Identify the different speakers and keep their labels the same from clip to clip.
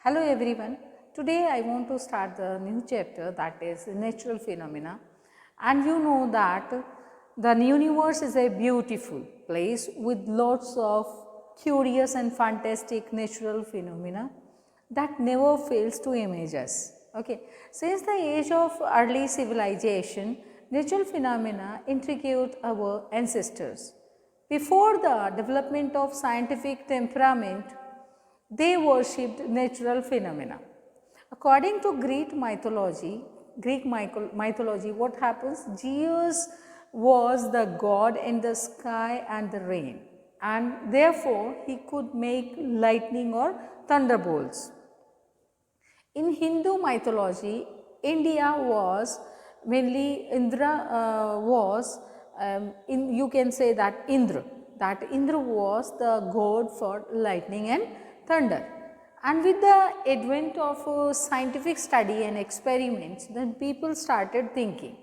Speaker 1: Hello everyone. Today I want to start the new chapter, that is natural phenomena. And you know that the universe is a beautiful place with lots of curious and fantastic natural phenomena that never fails to amaze us. Okay. Since the age of early civilization, natural phenomena intrigued our ancestors. Before the development of scientific temperament, they worshipped natural phenomena. According to Greek mythology, what happens? Zeus was the god in the sky and the rain, and therefore he could make lightning or thunderbolts. In Hindu mythology, India was mainly Indra was you can say that Indra was the god for lightning and thunder. And with the advent of scientific study and experiments, then people started thinking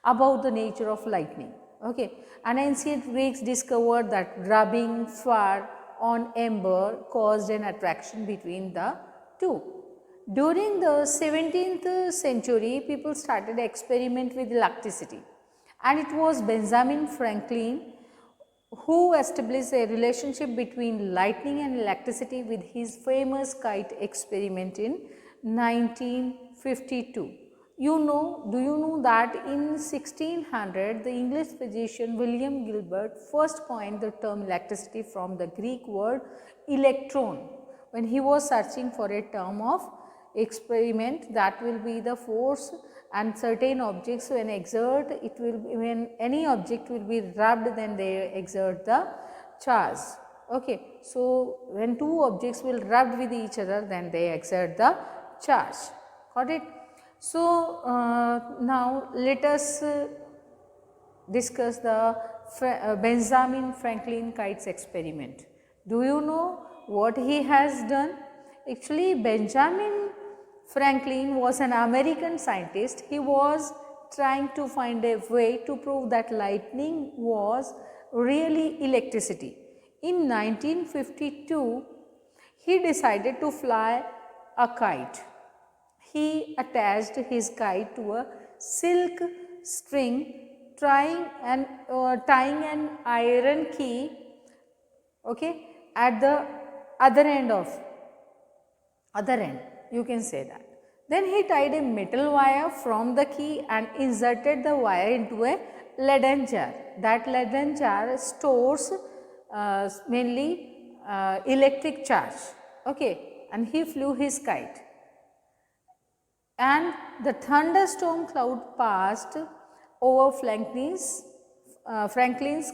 Speaker 1: about the nature of lightning. Okay. And ancient Greeks discovered that rubbing fire on ember caused an attraction between the two. During the 17th century, people started experiment with electricity, and it was Benjamin Franklin who established a relationship between lightning and electricity with his famous kite experiment in 1952. Do you know that in 1600 the English physician William Gilbert first coined the term electricity from the Greek word electron when he was searching for a term of experiment that will be the force and certain objects when exert it will be, when any object will be rubbed, then they exert the charge. Okay. So, when two objects will rub with each other, then they exert the charge. Got it? So, now let us discuss the Benjamin Franklin kites experiment. Do you know what he has done? Actually, Benjamin Franklin was an American scientist. He was trying to find a way to prove that lightning was really electricity. In 1952, he decided to fly a kite. He attached his kite to a silk string, tying an iron key, okay, at the other end, you can say that. Then he tied a metal wire from the key and inserted the wire into a leaden jar. That leaden jar stores mainly electric charge. Okay, and he flew his kite. And the thunderstorm cloud passed over Franklin's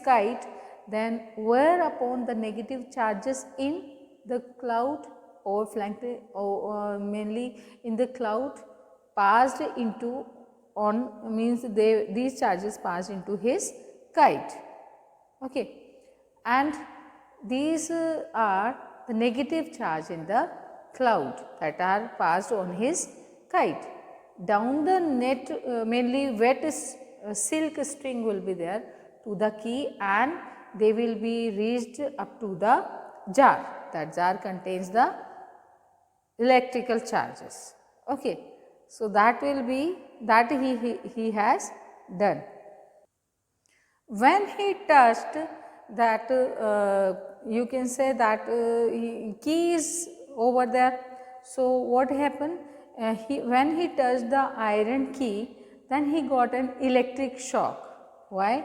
Speaker 1: kite, then whereupon the negative charges in the cloud or mainly in the cloud passed into these charges passed into his kite. Okay. And these are the negative charge in the cloud that are passed on his kite. Down the net mainly wet silk string will be there to the key, and they will be reached up to the jar. That jar contains the electrical charges. Okay. So, that will be that he has done. When he touched that you can say that key is over there. So, what happened? When he touched the iron key, then he got an electric shock. Why?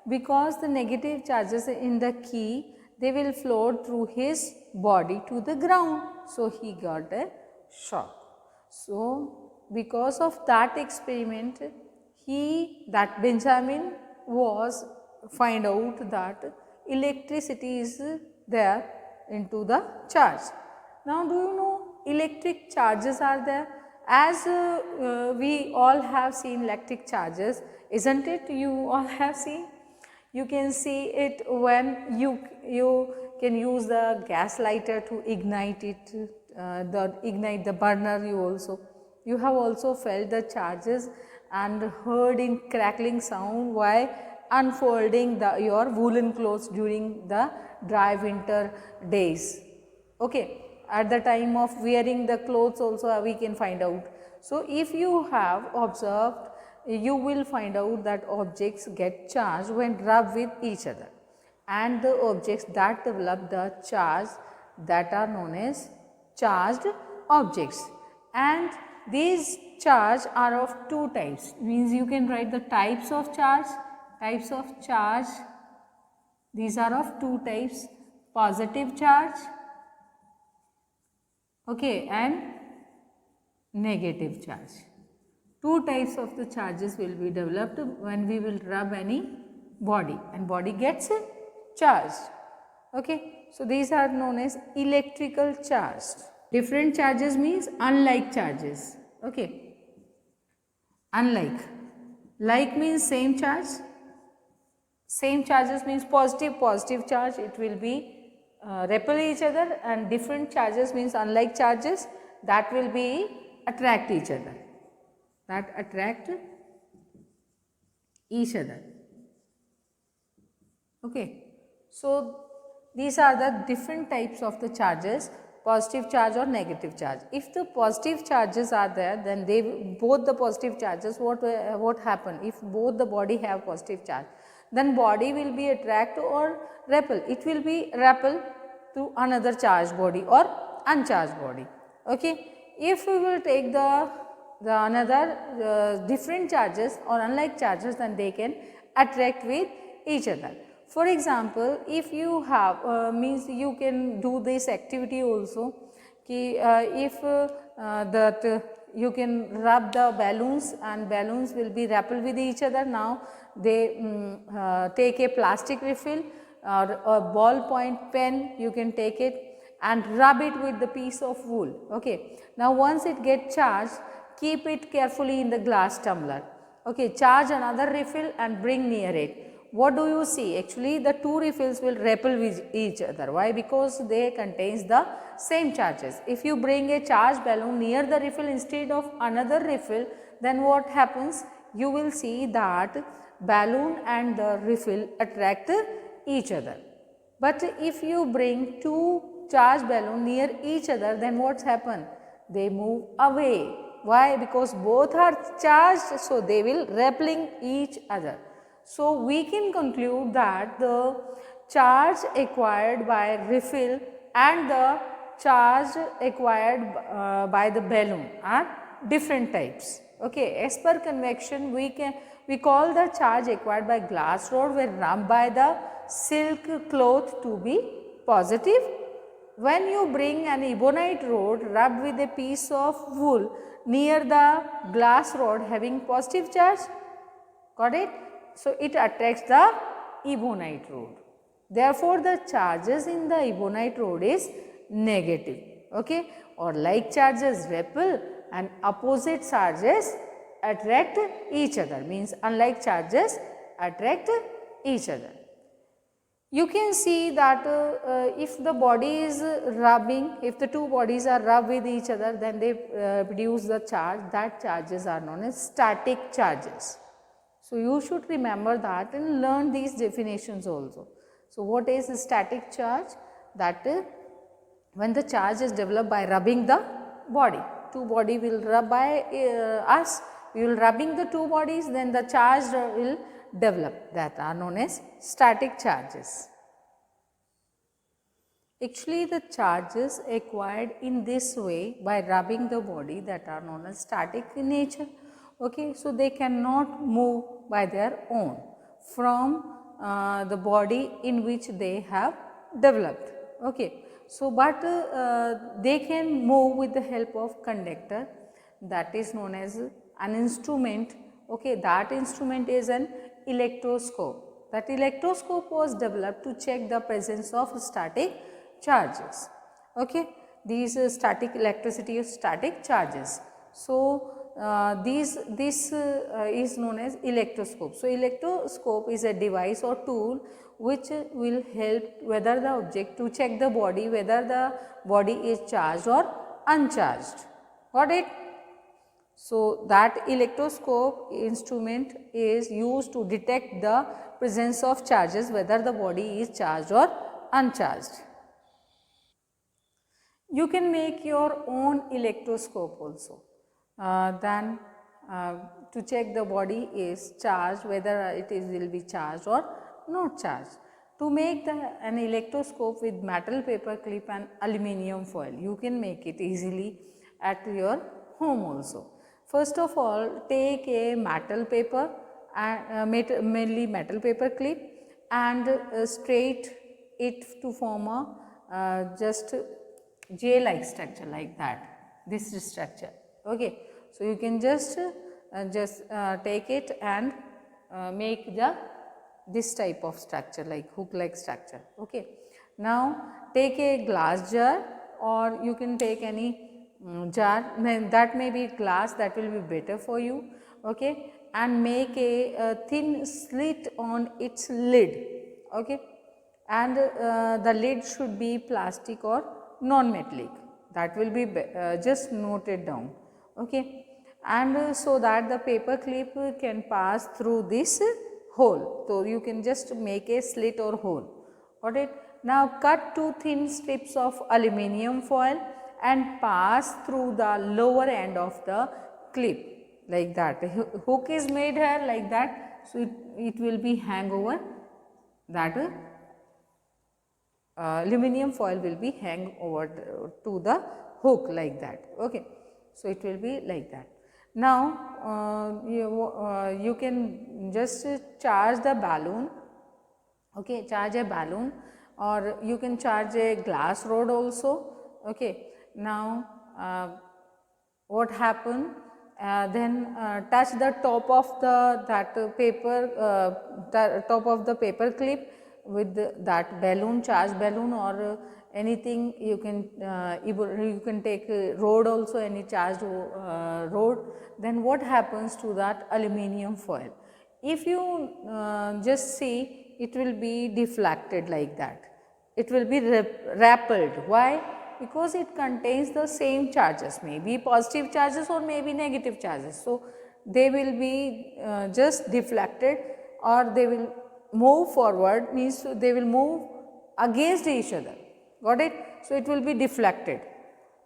Speaker 1: Because the negative charges in the key, they will flow through his body to the ground. So, he got a shock. So, because of that experiment, Benjamin was find out that electricity is there into the charge. Now, do you know electric charges are there? As we all have seen electric charges, isn't it? You all have seen. You can see it when you can use the gas lighter to ignite it, ignite the burner. You have also felt the charges and heard in crackling sound while unfolding your woolen clothes during the dry winter days. Okay. At the time of wearing the clothes also we can find out. So, if you have observed, you will find out that objects get charged when rubbed with each other, and the objects that develop the charge, that are known as charged objects. And these charge are of two types, means you can write the types of charge. These are of two types, positive charge, okay, and negative charge. Two types of the charges will be developed when we will rub any body, and body gets charged. Okay. So, these are known as electrical charged. Different charges means unlike charges. Okay. Unlike. Like means same charge. Same charges means positive charge, it will be repel each other, and different charges means unlike charges, that will be attract each other, that attract each other. Okay. So, these are the different types of the charges, positive charge or negative charge. If the positive charges are there, then they both the positive charges, what happen if both the body have positive charge, then body will be attract or repel. It will be repel to another charged body or uncharged body. Okay. If we will take the another different charges or unlike charges, then they can attract with each other. For example, if you have means you can do this activity also, if that you can rub the balloons, and balloons will be repel with each other. Now, they take a plastic refill or a ballpoint pen, you can take it and rub it with the piece of wool. Okay. Now, once it get charged, keep it carefully in the glass tumbler. Okay. Charge another refill and bring near it. What do you see? Actually, the two refills will repel with each other. Why? Because they contains the same charges. If you bring a charged balloon near the refill instead of another refill, then what happens? You will see that balloon and the refill attract each other. But if you bring two charged balloon near each other, then what's happen? They move away. Why? Because both are charged, so they will repelling each other. So, we can conclude that the charge acquired by refill and the charge acquired by the balloon are different types. Okay. As per convection, we call the charge acquired by glass rod when rubbed by the silk cloth to be positive. When you bring an ebonite rod rubbed with a piece of wool near the glass rod having positive charge, got it? So, it attracts the ebonite rod. Therefore, the charges in the ebonite rod is negative, okay, or like charges repel and opposite charges attract each other, means unlike charges attract each other. You can see that if the body is rubbing, if the two bodies are rubbed with each other, then they produce the charge, that charges are known as static charges. So, you should remember that and learn these definitions also. So, what is a static charge? That when the charge is developed by rubbing the body, two body will rub by us, we will rubbing the two bodies, then the charge will develop, that are known as static charges. Actually, the charges acquired in this way by rubbing the body, that are known as static in nature. Okay. So, they cannot move by their own from the body in which they have developed. Okay. So, but they can move with the help of conductor, that is known as an instrument. Okay. That instrument is an electroscope. That electroscope was developed to check the presence of static charges. Okay. These static electricity is static charges. So, this is known as electroscope. So, electroscope is a device or tool which will help whether the object to check the body, whether the body is charged or uncharged. Got it? So, that electroscope instrument is used to detect the presence of charges, whether the body is charged or uncharged. You can make your own electroscope also. Then to check the body is charged, whether it is will be charged or not charged. To make an electroscope with metal paper clip and aluminium foil, you can make it easily at your home also. First of all, take a metal paper and mainly metal paper clip and straight it to form a just J like structure like that, this structure. Okay. So, you can just take it and make this type of structure like hook like structure. Okay. Now, take a glass jar or you can take any jar, that may be glass, that will be better for you. Okay. And make a thin slit on its lid. Okay. And the lid should be plastic or non-metallic, that will be just noted down. Okay. And so that the paper clip can pass through this hole. So, you can just make a slit or hole. Got it? Now, cut 2 thin strips of aluminium foil and pass through the lower end of the clip like that. The hook is made here like that. So, it will be hang over that aluminium foil will be hang over to the hook like that. Okay. So, it will be like that. Now, you can just charge the balloon, okay, charge a balloon, or you can charge a glass rod also. Okay. Now, what happen? Then touch the top of the top of the paper clip with that balloon, charge balloon, or anything you can take a rod also, any charged rod. Then what happens to that aluminium foil? If you just see, it will be deflected like that, it will be repelled. Why? Because it contains the same charges, maybe positive charges or maybe negative charges. So, they will be just deflected, or they will move forward, means they will move against each other. Got it? So, it will be deflected.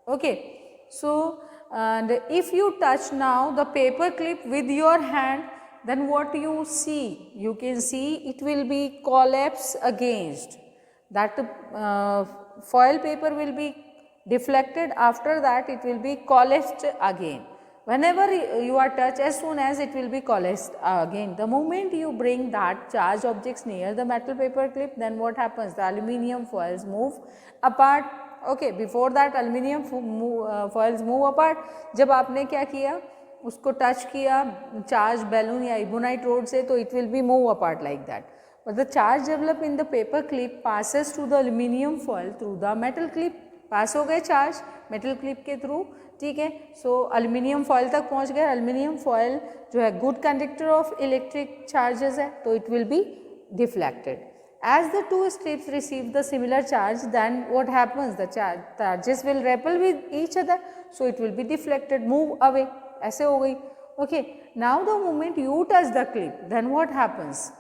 Speaker 1: Okay. So, and if you touch now the paper clip with your hand, then what you see? You can see it will be collapse against that foil paper will be deflected, after that it will be collapsed again. Whenever you are touched, as soon as it will be collapsed again, the moment you bring that charged objects near the metal paper clip, then what happens? The aluminium foils move apart. Okay, before that aluminium foils move apart. जब आपने क्या किया, उसको touch किया charge balloon या ebonite rod से, तो it will be move apart like that. But the charge developed in the paper clip passes to the aluminium foil through the metal clip. पास हो गए चार्ज मेटल क्लिप के through, ठीक है. So aluminium foil तक पहुंच गए. Aluminium foil जो है good conductor of electric charges है, तो it will be deflected. As the two strips receive the similar charge, then what happens? The charges will repel with each other, so it will be deflected, move away. ऐसे हो गई. Okay. Now the moment you touch the clip, then what happens?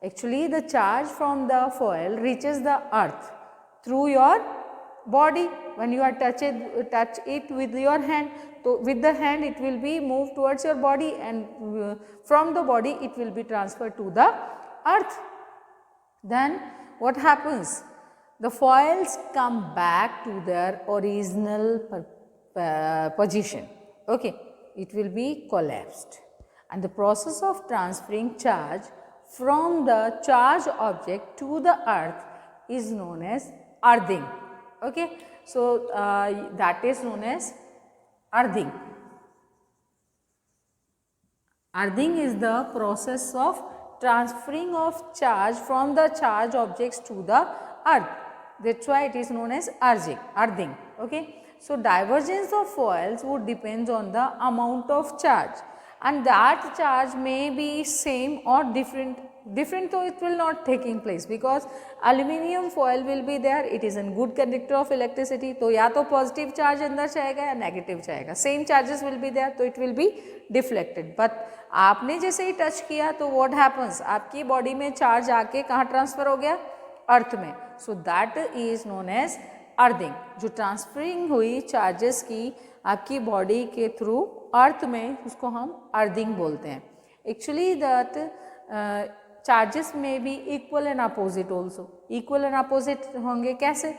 Speaker 1: Actually, the charge from the foil reaches the earth through your body. When you are touch it with your hand, so with the hand it will be moved towards your body, and from the body it will be transferred to the earth. Then what happens? The foils come back to their original position. Okay. It will be collapsed, and the process of transferring charge from the charged object to the earth is known as earthing. Okay. So, that is known as earthing. Earthing is the process of transferring of charge from the charged objects to the earth. That is why it is known as earthing. Okay. So, divergence of foils would depend on the amount of charge, and that charge may be same or different, so it will not taking place, because aluminium foil will be there, it is a good conductor of electricity. तो या तो positive charge अंदर जाएगा या negative जाएगा, same charges will be there, तो it will be deflected. But आपने जैसे ही touch किया तो what happens? आपकी body में charge आके कहाँ transfer हो गया? अर्थ में. So that is known as earthing, जो ट्रांसफरिंग हुई चार्जेस की आपकी बॉडी के थ्रू अर्थ में, उसको हम अर्थिंग बोलते हैं. एक्चुअली दैट चार्जेस में be equal and opposite also. Equal and opposite होंगे कैसे?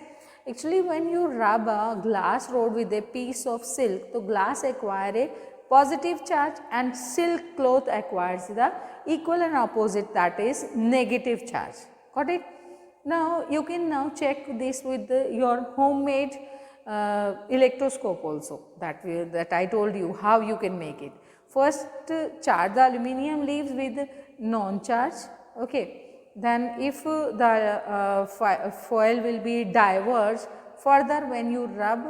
Speaker 1: Actually, when you rub a glass rod with a piece of silk, तो glass acquire a positive charge and silk cloth acquires the equal and opposite, that is negative charge. Got it? Now you can now check this with your homemade electroscope also, that I told you how you can make it. First, charge the aluminium leaves with non-charge. Okay. Then if the foil will be diverged further, when you rub,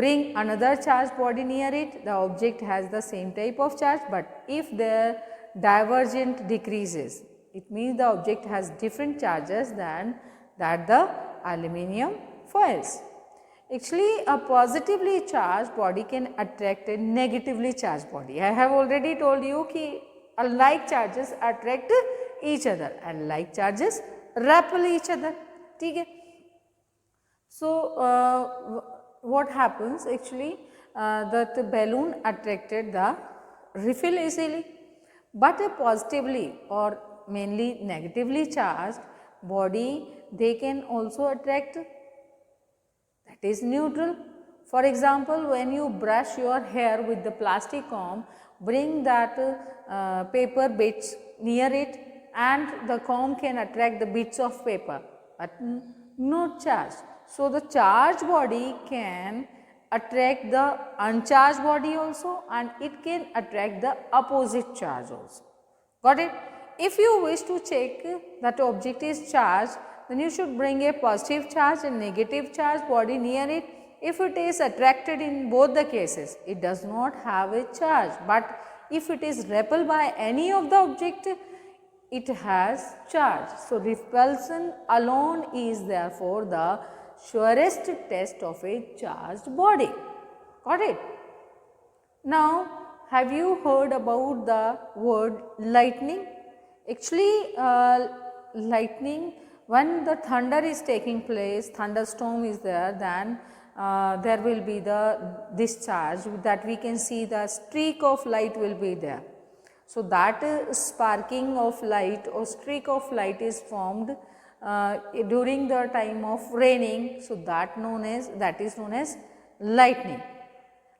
Speaker 1: bring another charged body near it, the object has the same type of charge, but if the divergent decreases, it means the object has different charges than that the aluminium foils. Actually, a positively charged body can attract a negatively charged body. I have already told you that like charges attract each other and like charges repel each other. ठीक है. So what happens actually, that the balloon attracted the refill easily, but a positively or mainly negatively charged body, they can also attract, that is neutral. For example, when you brush your hair with the plastic comb, bring that paper bits near it and the comb can attract the bits of paper, but not charged. So, the charged body can attract the uncharged body also, and it can attract the opposite charge also. Got it? If you wish to check that object is charged, then you should bring a positive charge and negative charge body near it. If it is attracted in both the cases, it does not have a charge, but if it is repelled by any of the object, it has charge. So, repulsion alone is therefore the surest test of a charged body. Got it? Now, have you heard about the word lightning? Actually, lightning, when the thunder is taking place, thunderstorm is there, then there will be the discharge, that we can see the streak of light will be there. So, that sparking of light or streak of light is formed during the time of raining. So, that is known as lightning.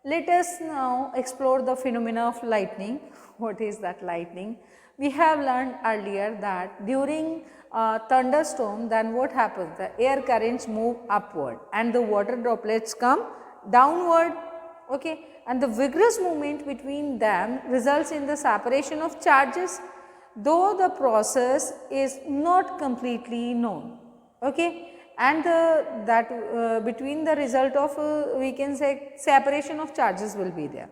Speaker 1: Let us now explore the phenomena of lightning. What is that lightning? We have learned earlier that during a thunderstorm, then what happens? The air currents move upward and the water droplets come downward. Okay. And the vigorous movement between them results in the separation of charges, though the process is not completely known. Okay. And between the result of we can say separation of charges will be there.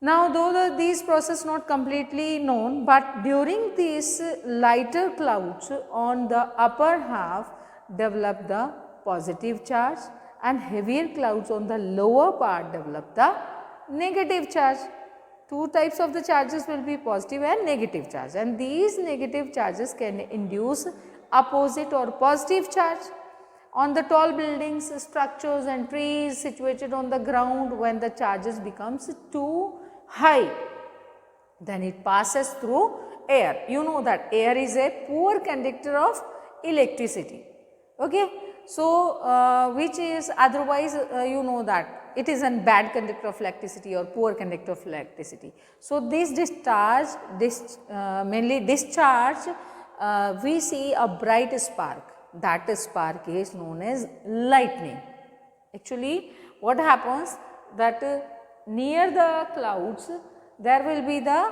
Speaker 1: Now, though these process not completely known, but during these lighter clouds on the upper half develop the positive charge, and heavier clouds on the lower part develop the negative charge. Two types of the charges will be positive and negative charge, and these negative charges can induce opposite or positive charge. On the tall buildings, structures and trees situated on the ground, when the charges becomes too high, then it passes through air. You know that air is a poor conductor of electricity. Okay. So, which is otherwise you know that it is a bad conductor of electricity or poor conductor of electricity. So, this discharge, mainly discharge, we see a bright spark. That spark is known as lightning. Actually, what happens that near the clouds there will be the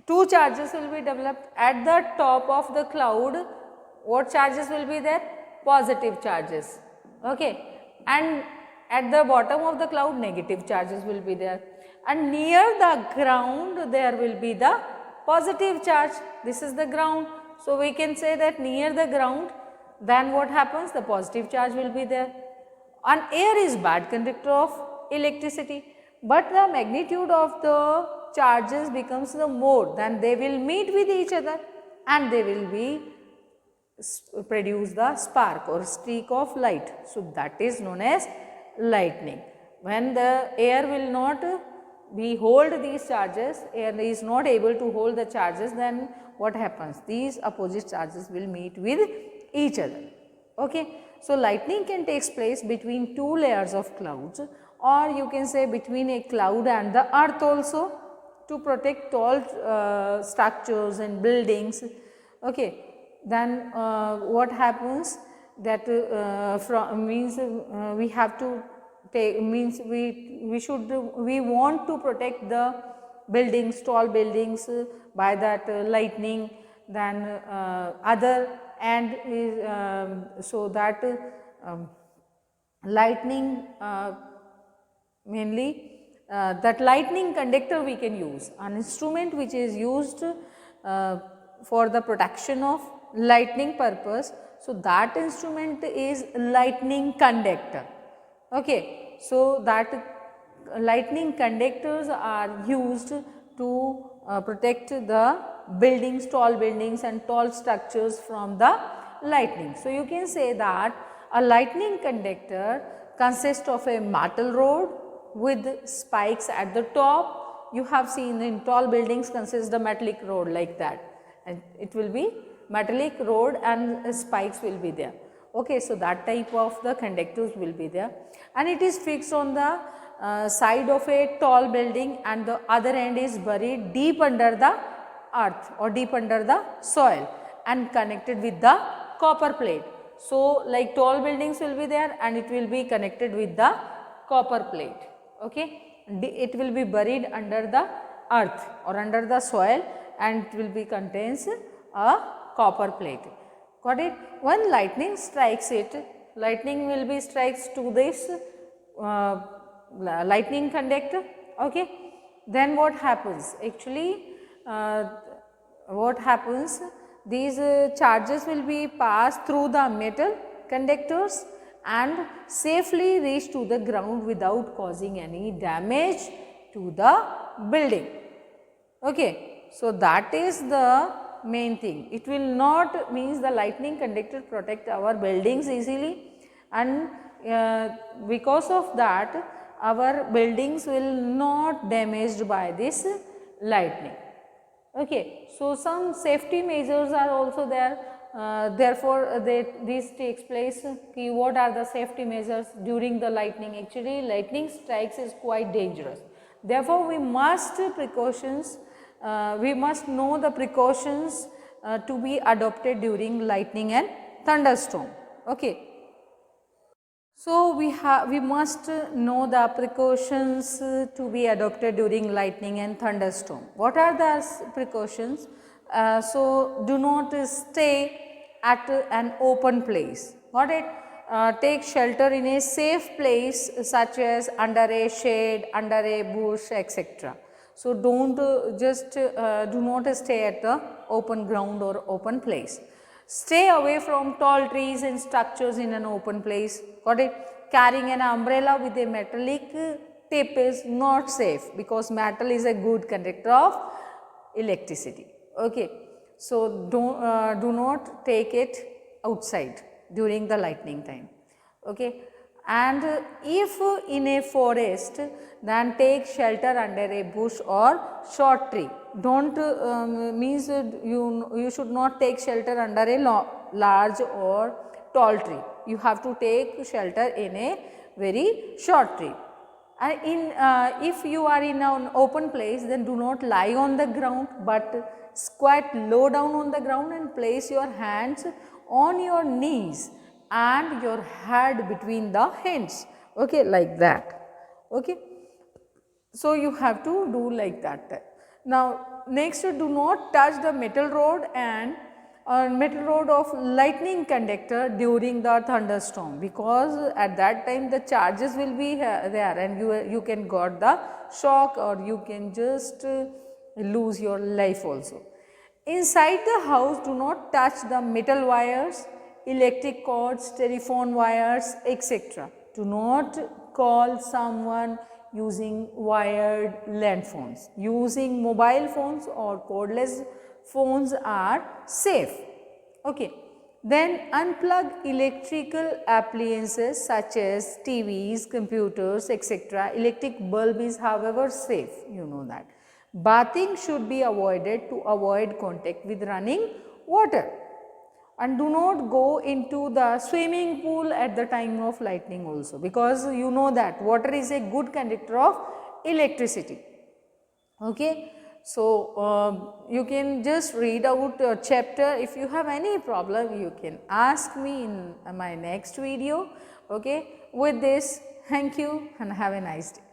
Speaker 1: two charges will be developed. At the top of the cloud, what charges will be there? Positive charges. Okay. And at the bottom of the cloud, negative charges will be there. And near the ground there will be the positive charge. This is the ground. So, we can say that near the ground, then what happens? The positive charge will be there. And air is bad conductor of electricity, but the magnitude of the charges becomes the more, then they will meet with each other and they will be produce the spark or streak of light. So that is known as lightning. When the air will not we hold these charges, air is not able to hold the charges, then what happens? These opposite charges will meet with each other. Okay. So lightning can take place between two layers of clouds, or you can say between a cloud and the earth also, to protect tall structures and buildings. Okay. Then what happens that from means we have to take, means we want to protect the buildings, tall buildings by that lightning, then other, and so that lightning mainly that lightning conductor we can use, an instrument which is used for the protection of lightning purpose. So that instrument is lightning conductor. Okay. So that lightning conductors are used to protect the buildings, tall buildings and tall structures from the lightning. So you can say that a lightning conductor consists of a metal rod with spikes at the top. You have seen in tall buildings consists the metallic rod like that, and it will be metallic rod and spikes will be there. Okay. So that type of the conductors will be there, and it is fixed on the side of a tall building, and the other end is buried deep under the earth or deep under the soil and connected with the copper plate. So like tall buildings will be there and it will be connected with the copper plate. Okay. It will be buried under the earth or under the soil, and it will be contains a copper plate. Got it? When lightning strikes it, lightning will be strikes to this lightning conductor. Okay. Then what happens? Actually what happens? These charges will be passed through the metal conductors and safely reach to the ground without causing any damage to the building. Okay. So that is the main thing. It will not, means the lightning conductor protect our buildings easily, and because of that our buildings will not damaged by this lightning. Okay. So some safety measures are also there. Therefore this takes place. What are the safety measures during the lightning? Actually lightning strikes is quite dangerous. Therefore we must precautions, we must know the precautions to be adopted during lightning and thunderstorm. Okay. So we must know the precautions to be adopted during lightning and thunderstorm. What are the precautions? So do not stay at an open place. Got it? Take shelter in a safe place such as under a shade, under a bush, etc. So don't do not stay at the open ground or open place. Stay away from tall trees and structures in an open place. Got it? Carrying an umbrella with a metallic tip is not safe, because metal is a good conductor of electricity. Okay. So do not take it outside during the lightning time. Okay. And if in a forest, then take shelter under a bush or short tree. Don't means you should not take shelter under a large or tall tree. You have to take shelter in a very short tree. And if you are in an open place, then do not lie on the ground, but squat low down on the ground and place your hands on your knees and your head between the hands. Okay, like that. Okay. So you have to do like that. Now next, do not touch the metal rod and metal rod of lightning conductor during the thunderstorm, because at that time the charges will be there and you can got the shock, or you can just lose your life also. Inside the house, do not touch the metal wires, electric cords, telephone wires, etc. Do not call someone using wired land phones. Using mobile phones or cordless phones are safe. Okay. Then unplug electrical appliances such as TVs, computers, etc. Electric bulb is however safe, you know that. Bathing should be avoided to avoid contact with running water. And do not go into the swimming pool at the time of lightning also, because you know that water is a good conductor of electricity. Okay. So, you can just read out a chapter. If you have any problem, you can ask me in my next video. Okay. With this, thank you and have a nice day.